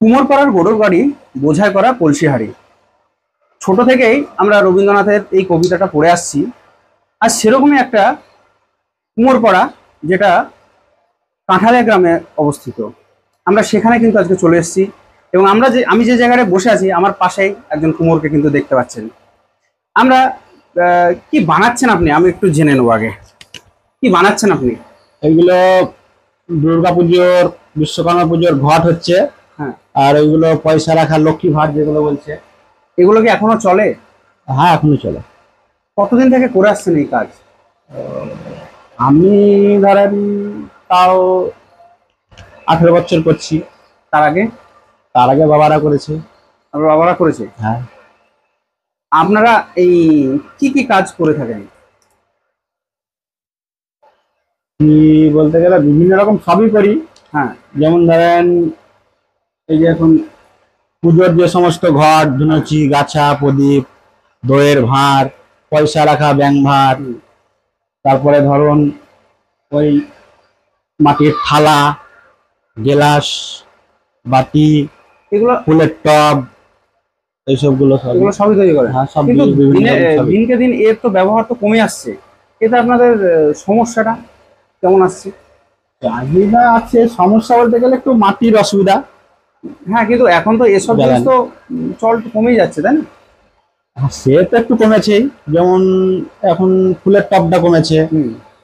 কুমোরপাড়ার গরুর গাড়ি বোঝাই করা কলসি হাঁড়ি। ছোট থেকেই আমরা রবীন্দ্রনাথের এই কবিতাটা পড়ে আসছি। আর সেরকমই একটা কুমোরপাড়া, যেটা কাঁঠালিয়া গ্রামে অবস্থিত। আমরা সেখানে কিন্তু আজকে চলে এসেছি, এবং আমি যে জায়গায় বসে আছি আমার পাশেই একজন কুমোরকে কিন্তু দেখতে পাচ্ছেন। আমরা কি বানাচ্ছেন আপনি, আমি একটু জেনে নেবো আগে। কি বানাচ্ছেন আপনি? এইগুলো দুর্গাপুজোর, বিশ্বকর্মা পুজোর ঘট হচ্ছে। হ্যাঁ। আর ওইগুলো পয়সা রাখার লক্ষ্মী ভাট যেগুলো বলছে। এগুলো কি এখনো চলে? হ্যাঁ, এখনো চলে। কতদিন থেকে করে আসছেন এই কাজ? আমি ধরেন তাও 18 বছর করছি। তার আগে? তার আগে বাবারা করেছে। আপনার বাবারা করেছে? হ্যাঁ। আপনারা এই কি কি কাজ করে থাকেন? কি বলতে গেলে বিভিন্ন রকম সবই করি। হ্যাঁ। যেমন ধরেন এই যে এখন পুজোর যে সমস্ত ঘট, ধুনুচি, গাছা, প্রদীপ, দইয়ের ভাঁড়, পয়সা রাখা ব্যাংক ভাঁড়, তারপরে ধরুন ওই মাটির থালা, গেলাস, বাটি, এগুলো ফুলের টব, এইসবগুলো এগুলো সবই তৈরি করেন? হ্যাঁ, সব কিন্তু বিভিন্ন রকম সবই। দিনকে দিন এর তো ব্যবহার তো কমে আসছে, এতে আপনাদের সমস্যাটা কেমন আসছে? চাহিদা আছে, সমস্যা বলতে গেলে একটু মাটির অসুবিধা। হ্যাঁ, কিন্তু এখন তো এসব জিনিস তো চল তো কমেই যাচ্ছে, তাই না? সে তো একটু কমেছেই। যেমন এখন ফুলের টবটা কমেছে।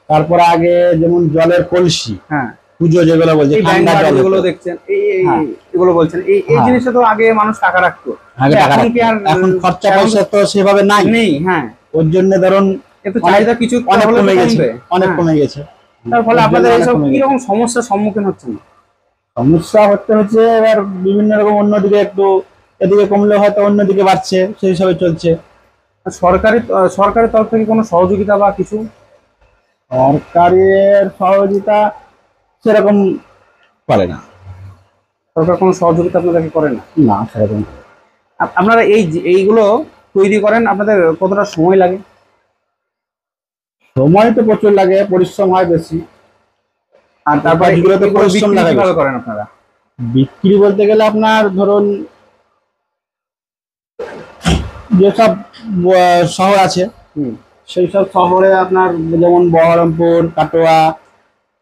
তারপরে আগে যেমন জলের কলসি, হ্যাঁ, পুজো যেগুলো বলছে, ঠান্ডা জল যেগুলো দেখছেন, হ্যাঁ, এগুলো বলছেন, এই জিনিসটা তো আগে মানুষ টাকা রাখতো, আগে টাকা এখন কি আর এখন খরচা পয়সা তো সেভাবে নাই নেই? হ্যাঁ, ওর জন্য ধরুন একটু চাহিদা কিছু অনেক কমে গেছে, অনেক হ্যাঁ, কমে গেছে। তার ফলে আপনাদের এইসব কিরকম সমস্যার সম্মুখীন হচ্ছেন? সমস্যা হচ্ছে এবার বিভিন্ন রকম, অন্যদিকে একটু এদিকে কমলে হয়তো অন্যদিকে বাড়ছে, সেই হিসাবে চলছে। সরকারের তরফ থেকে কোনো সহযোগিতা বা কিছু? সরকারের সহযোগিতা সেরকম করে না। সরকার কোনো সহযোগিতা আপনাদেরকে করে না? না, সেরকম। আপনারা এইগুলো তৈরি করেন, আপনাদের কতটা সময় লাগে? সময় তো প্রচুর লাগে, পরিশ্রম হয় বেশি। আর তারপরে এগুলোতে পরিশ্রম লাগে। কিভাবে করেন আপনারা? বিক্রি বলতে গেলে আপনার ধরুন যেসব শহর আছে, সেই সব শহরে আপনার যেমন বহরমপুর, কাটোয়া,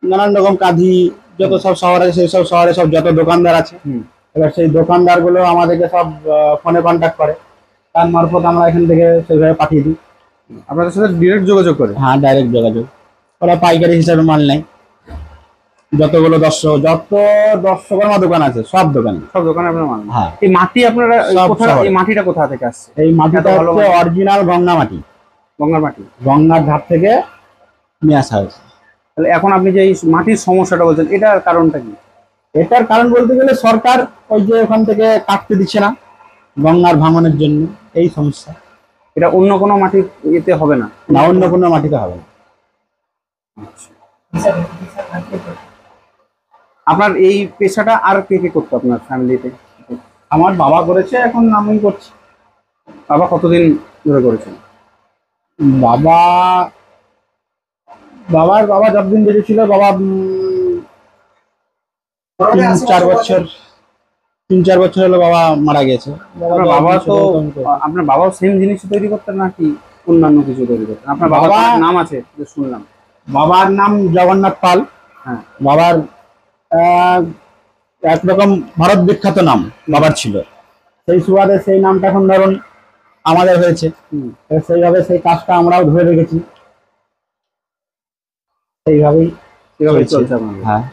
নানান রকম কাঁধি, যত সব শহর আছে সেই সব শহরে সব যত দোকানদার আছে, এবার সেই দোকানদার গুলো আমাদেরকে সব ফোনে কন্ট্যাক্ট করে, তার মারফত আমরা এখান থেকে সেইভাবে পাঠিয়ে দিই। আপনাদের সাথে ডিরেক্ট যোগাযোগ করে? হ্যাঁ, ডাইরেক্ট যোগাযোগ। ওরা পাইকারি হিসাবে মাল নেয়। যতগুলো দর্শকর্মা দোকান আছে সব দোকানে আপনার মাল? হ্যাঁ। এই মাটি আপনারা এই মাটিটা কোথা থেকে আসছে? এই মাটিটা হচ্ছে অরিজিনাল গঙ্গা মাটি। গঙ্গার মাটি? গঙ্গার ধার থেকে নিয়ে আসা হয়েছে। তাহলে এখন আপনি যে এই মাটির সমস্যাটা বলছেন, এটার কারণটা কি? এটার কারণ বলতে গেলে সরকার ওই যে ওখান থেকে কাটতে দিচ্ছে না গঙ্গার ভাঙনের জন্য, এই সমস্যা। এটা অন্য কোনো মাটির এতে হবে না? না, অন্য কোনো মাটিতে হবে না। আপনার এই পেশাটা আর কে কে করতো আপনার ফ্যামিলিতে? আমার বাবা করেছে, এখন আমি করছি। বাবা কতদিন ধরে করেছেন? বাবা যতদিন বেঁচে ছিল, বাবা 3-4 বছর হলো বাবা মারা গেছে। আপনার বাবাও সেম জিনিস তৈরি করতেন নাকি অন্যান্য কিছু তৈরি করতেন? আপনার বাবার নাম আছে শুনলাম। বাবার নাম জগন্নাথ পাল। হ্যাঁ। বাবার একরকম ভারত বিখ্যাত নাম বাবার ছিল, সেই সুবাদে সেই নামটা এখন ধরুন আমাদের হয়েছে। সেইভাবে সেই কাজটা আমরাও ধরে রেখেছি, সেইভাবেই চলছে। হ্যাঁ।